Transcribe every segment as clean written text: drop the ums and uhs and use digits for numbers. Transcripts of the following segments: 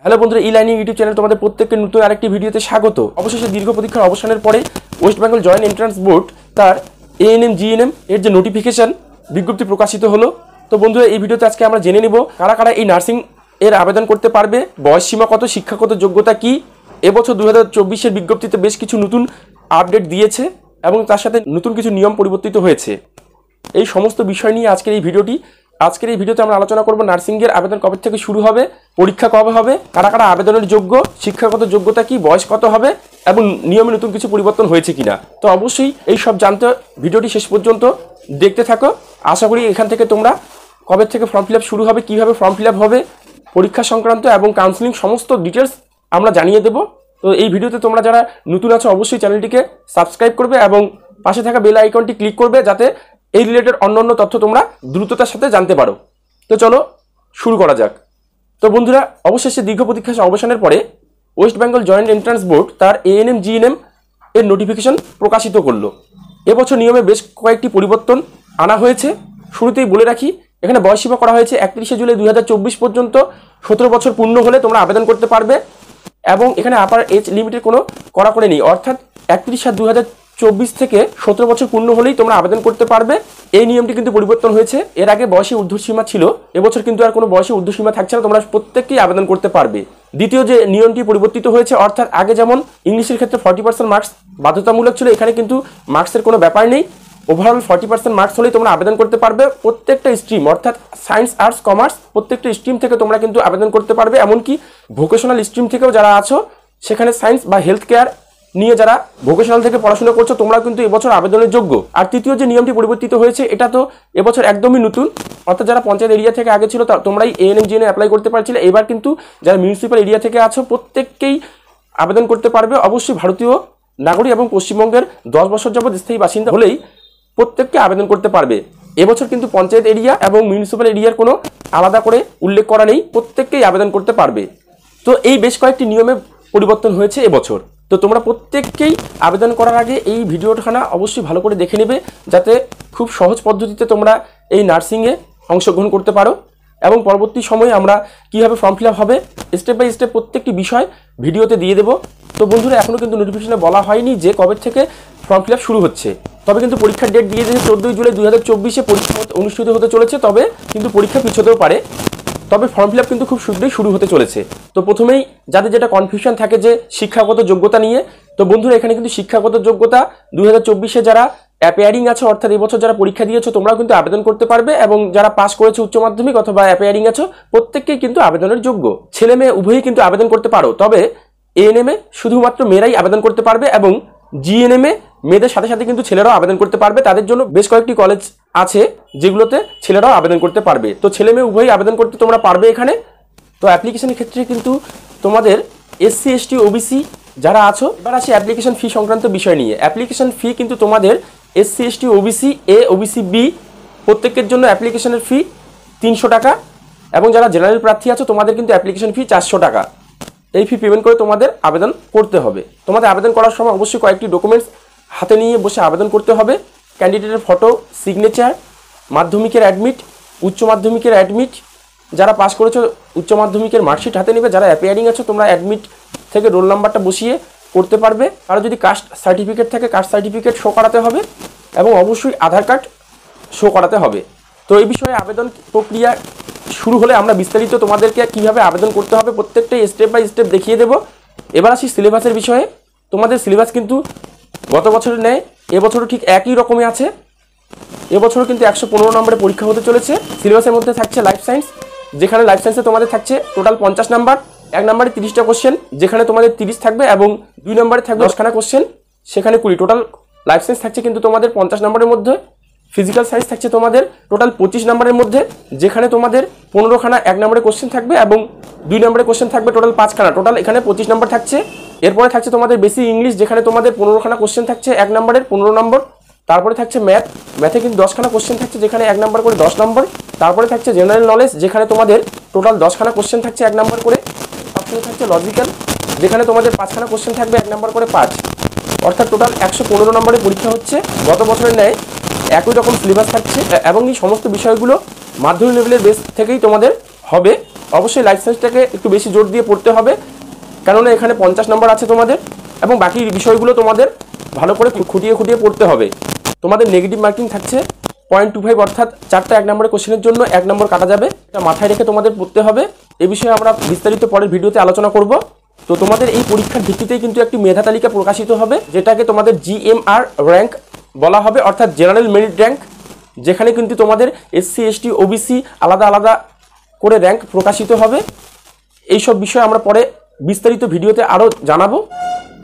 Hello বন্ধুরা, e learning YouTube channel তোমাদের প্রত্যেককে নতুন আরেকটি ভিডিওতে স্বাগত। অবশেষে দীর্ঘ প্রতীক্ষার অবসানের পরে West Bengal joint entrance board তার এএনএম জিএনএম এর যে নোটিফিকেশন বিজ্ঞপ্তি প্রকাশিত হলো। তো বন্ধুরা, এই ভিডিওতে আজকে আমরা জেনে নিব কারা কারা এই নার্সিং এর আবেদন করতে পারবে, বয়স সীমা কত, শিক্ষাগত যোগ্যতা কি। এবছর 2024-এর বিজ্ঞপ্তিতে বেশ কিছু নতুন আপডেট দিয়েছে এবং তার সাথে নতুন কিছু নিয়ম পরিবর্তিত হয়েছে। এই সমস্ত বিষয় নিয়ে আজকের এই ভিডিওতে আমরা আলোচনা করব নার্সিংয়ের আবেদন কবে থেকে শুরু হবে, পরীক্ষা কবে হবে, কারা কারা আবেদনের যোগ্য, শিক্ষাগত যোগ্যতা কি, বয়স কত হবে এবং নিয়মে নতুন কিছু পরিবর্তন হয়েছে কিনা। তো অবশ্যই এই সব জানতে ভিডিওটি শেষ পর্যন্ত দেখতে থাকো। আশা করি এখান থেকে তোমরা কবে থেকে ফর্ম ফিল আপ শুরু হবে, কীভাবে ফর্ম ফিল আপ হবে, পরীক্ষা সংক্রান্ত এবং কাউন্সিলিং সমস্ত ডিটেলস আমরা জানিয়ে দেবো। তো এই ভিডিওতে তোমরা যারা নতুন আছো অবশ্যই চ্যানেলটিকে সাবস্ক্রাইব করবে এবং পাশে থাকা বেল আইকনটি ক্লিক করবে যাতে এই রিলেটেড অন্যান্য তথ্য তোমরা দ্রুততার সাথে জানতে পারো। তো চলো শুরু করা যাক। তো বন্ধুরা, অবশেষে দীর্ঘ প্রতীক্ষা অবসানের পরে West Bengal joint entrance board তার এএনএম জিএনএম এর নোটিফিকেশন প্রকাশিত করলো। এবছর নিয়মে বেশ কয়েকটি পরিবর্তন আনা হয়েছে। শুরুতেই বলে রাখি, এখানে বয়সসীমা করা হয়েছে 31শে জুলাই 2024 পর্যন্ত। 17 বছর পূর্ণ হলে তোমরা আবেদন করতে পারবে এবং এখানে আপার এজ লিমিটের কোনো কড়াকড়ি নেই, অর্থাৎ 31/7/2024 থেকে 17 বছর পূর্ণ হলেই তোমরা আবেদন করতে পারবে। এই নিয়মটি কিন্তু পরিবর্তন হয়েছে। এর আগে বয়সে ঊর্ধ্বসীমা ছিল, এবছর কিন্তু আর কোনো বয়সে ঊর্ধ্বসীমা থাকছে না, তোমরা প্রত্যেককেই আবেদন করতে পারবে। দ্বিতীয় যে নিয়মটি পরিবর্তিত হয়েছে, অর্থাৎ আগে যেমন ইংলিশের ক্ষেত্রে 40% মার্কস বাধ্যতামূলক ছিল, এখানে কিন্তু মার্কসের কোনো ব্যাপার নেই। ওভারঅল 40% মার্কস হলেই তোমরা আবেদন করতে পারবে। প্রত্যেকটা স্ট্রিম অর্থাৎ সায়েন্স, আর্টস, কমার্স প্রত্যেকটা স্ট্রিম থেকে তোমরা কিন্তু আবেদন করতে পারবে। এমনকি ভোকেশনাল স্ট্রিম থেকেও যারা আছো, সেখানে সায়েন্স বা হেলথ কেয়ার নিয়ে যারা ভোকেশনাল থেকে পড়াশোনা করছো, তোমরা কিন্তু এবছর আবেদনের যোগ্য। আর তৃতীয় যে নিয়মটি পরিবর্তিত হয়েছে, এটা তো এবছর একদমই নতুন, অর্থাৎ যারা পঞ্চায়েত এরিয়া থেকে আগে ছিল তোমরাই এএনএম জিএনএম অ্যাপ্লাই করতে পারছিলে। এবার কিন্তু যারা মিউনিসিপ্যাল এরিয়া থেকে আছো প্রত্যেককেই আবেদন করতে পারবে। অবশ্যই ভারতীয় নাগরিক এবং পশ্চিমবঙ্গের 10 বছর যাবৎ স্থায়ী বাসিন্দা হলেই প্রত্যেককে আবেদন করতে পারবে। এবছর কিন্তু পঞ্চায়েত এরিয়া এবং মিউনিসিপ্যাল এরিয়ার কোনো আলাদা করে উল্লেখ করা নেই, প্রত্যেককেই আবেদন করতে পারবে। তো এই বেশ কয়েকটি নিয়মে পরিবর্তন হয়েছে এবছর। তো তোমরা প্রত্যেককেই আবেদন করার আগে এই ভিডিওখানা অবশ্যই ভালো করে দেখে নেবে, যাতে খুব সহজ পদ্ধতিতে তোমরা এই নার্সিংয়ে অংশগ্রহণ করতে পারো এবং পরবর্তী সময়ে আমরা কীভাবে ফর্ম ফিল আপ হবে স্টেপ বাই স্টেপ প্রত্যেকটি বিষয় ভিডিওতে দিয়ে দেবো। তো বন্ধুরা, এখনও কিন্তু নোটিফিকেশনে বলা হয়নি যে কবে থেকে ফর্ম ফিল আপ শুরু হচ্ছে, তবে কিন্তু পরীক্ষার ডেট দিয়ে দিয়েছে 14 জুলাই 2024 পরীক্ষা অনুষ্ঠিত হতে চলেছে। তবে কিন্তু পরীক্ষা পিছোতেও পারে, তবে ফর্ম ফিল আপ কিন্তু খুব শীঘ্রই শুরু হতে চলেছে। তো প্রথমেই যাদের যেটা কনফিউশন থাকে যে শিক্ষাগত যোগ্যতা নিয়ে, তো বন্ধুরা এখানে কিন্তু শিক্ষাগত যোগ্যতা 2024 যারা অ্যাপিয়ারিং আছে, অর্থাৎ এবছর যারা পরীক্ষা দিয়েছো তোমরাও কিন্তু আবেদন করতে পারবে এবং যারা পাস করেছে উচ্চ মাধ্যমিক অথবা অ্যাপিয়ারিং আছো প্রত্যেককেই কিন্তু আবেদনের যোগ্য। ছেলে মেয়ে উভয়ই কিন্তু আবেদন করতে পারো, তবে এএনএম এ শুধুমাত্র মেয়েরাই আবেদন করতে পারবে এবং জিএনএম এ মেয়েদের সাথে সাথে কিন্তু ছেলেরাও আবেদন করতে পারবে। তাদের জন্য বেশ কয়েকটি কলেজ আছে যেগুলোতে ছেলেরাও আবেদন করতে পারবে। তো ছেলে মেয়ে উভয়ই আবেদন করতে তোমরা পারবে এখানে। তো অ্যাপ্লিকেশনের ক্ষেত্রে কিন্তু তোমাদের এসসি এসটি ওবিসি যারা আছো, এবার আছে অ্যাপ্লিকেশন ফি সংক্রান্ত বিষয় নিয়ে। অ্যাপ্লিকেশন ফি কিন্তু তোমাদের SC ST OBC A OBC B প্রত্যেকের জন্য অ্যাপ্লিকেশনের ফি 300 টাকা এবং যারা জেনারেল প্রার্থী আছো তোমাদের কিন্তু অ্যাপ্লিকেশন ফি 400 টাকা। এই ফি পেমেন্ট করে তোমাদের আবেদন করতে হবে। তোমাদের আবেদন করার সময় অবশ্যই কয়েকটি ডকুমেন্টস হাতে নিয়ে বসে আবেদন করতে হবে। ক্যান্ডিডেটের ফটো, সিগনেচার, মাধ্যমিকের অ্যাডমিট, উচ্চ মাধ্যমিকের অ্যাডমিট, যারা পাস করেছো উচ্চ মাধ্যমিকের মার্কশিট হাতে নেবে। যারা অ্যাপিয়ারিং আছো তোমরা অ্যাডমিট থেকে রোল নাম্বারটা বসিয়ে করতে পারবে। আর যদি কাস্ট সার্টিফিকেট থাকে কাস্ট সার্টিফিকেট শো করাতে হবে এবং অবশ্যই আধার কার্ড শো করাতে হবে। তো এই বিষয়ে আবেদন প্রক্রিয়া শুরু হলে আমরা বিস্তারিত তোমাদেরকে কীভাবে আবেদন করতে হবে প্রত্যেকটাই স্টেপ বাই স্টেপ দেখিয়ে দেবো। এবার আসি সিলেবাসের বিষয়ে। তোমাদের সিলেবাস কিন্তু গত বছরের ন্যায় এবছরও ঠিক একই রকমই আছে। এবছরও কিন্তু 115 নম্বরে পরীক্ষা হতে চলেছে। সিলেবাসের মধ্যে থাকছে লাইফ সায়েন্স, যেখানে লাইফ সায়েন্সে তোমাদের থাকছে টোটাল 50 নাম্বার। 1 নম্বরে 30টা কোশ্চেন, যেখানে তোমাদের 30 থাকবে এবং 2 নম্বরে থাকবে 10খানা কোশ্চেন, সেখানে 20। টোটাল লাইফ সায়েন্স থাকছে কিন্তু তোমাদের 50 নম্বরের মধ্যে। ফিজিক্যাল সায়েন্স থাকছে তোমাদের টোটাল 25 নম্বরের মধ্যে, যেখানে তোমাদের 15খানা 1 নম্বরে কোশ্চেন থাকবে এবং 2 নম্বরে কোশ্চেন থাকবে টোটাল 5খানা। টোটাল এখানে 25 নম্বর থাকছে। এরপরে থাকছে তোমাদের বেসিক ইংলিশ, যেখানে তোমাদের 15খানা কোশ্চেন থাকছে 1 নম্বরের 15 নম্বর। তারপরে থাকছে ম্যাথে কিন্তু 10খানা কোশ্চেন থাকছে, যেখানে 1 নম্বর করে 10 নম্বর। তারপরে থাকছে জেনারেল নলেজ, যেখানে তোমাদের টোটাল 10খানা কোশ্চেন থাকছে 1 নম্বর করে। সবসময় থাকছে লজিক্যাল, যেখানে তোমাদের 5খানা কোশ্চেন থাকবে 1 নম্বর করে 5। অর্থাৎ টোটাল 115 নম্বরের পরীক্ষা হচ্ছে। গত বছরের ন্যায় একই রকম সিলেবাস থাকছে এবং এই সমস্ত বিষয়গুলো মাধ্যমিক লেভেলের বেস থেকেই তোমাদের হবে। অবশ্যই লাইফ সায়েন্সটাকে একটু বেশি জোর দিয়ে পড়তে হবে, কেননা এখানে 50 নম্বর আছে তোমাদের, এবং বাকি বিষয়গুলো তোমাদের ভালো করে খুঁটিয়ে খুঁটিয়ে পড়তে হবে। তোমাদের নেগেটিভ মার্কিং থাকছে 0.25, অর্থাৎ 4টা 1 নম্বরের কোশ্চেনের জন্য 1 নম্বর কাটা যাবে। এটা মাথায় রেখে তোমাদের পড়তে হবে। এই বিষয়ে আমরা বিস্তারিত পরের ভিডিওতে আলোচনা করব। তো তোমাদের এই পরীক্ষার ভিত্তিতেই কিন্তু একটি মেধা তালিকা প্রকাশিত হবে, যেটাকে তোমাদের জিএমআর র্যাঙ্ক বলা হবে, অর্থাৎ জেনারেল মেরিট র্যাঙ্ক, যেখানে কিন্তু তোমাদের এসসি এসটি ওবিসি আলাদা আলাদা করে র্যাঙ্ক প্রকাশিত হবে। এইসব বিষয়ে আমরা পরে বিস্তারিত ভিডিওতে আরও জানাবো।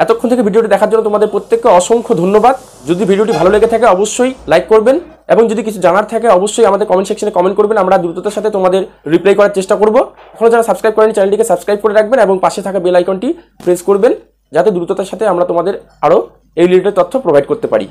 এতক্ষণ থেকে ভিডিওটি দেখার জন্য তোমাদের প্রত্যেককে অসংখ্য ধন্যবাদ। যদি ভিডিওটি ভালো লেগে থাকে অবশ্যই লাইক করবেন, এবং যদি কিছু জানার থাকে অবশ্যই আমাদের কমেন্ট সেকশনে কমেন্ট করবেন। আমরা দ্রুততার সাথে তোমাদের রিপ্লাই করার চেষ্টা করব। এখনও যারা সাবস্ক্রাইব করেনি চ্যানেলটিকে সাবস্ক্রাইব করে রাখবেন, এবং পাশে থাকা বেল আইকনটি প্রেস করবেন, যাতে দ্রুততার সাথে আমরা তোমাদের আরও এই রিলেটেড তথ্য প্রোভাইড করতে পারি।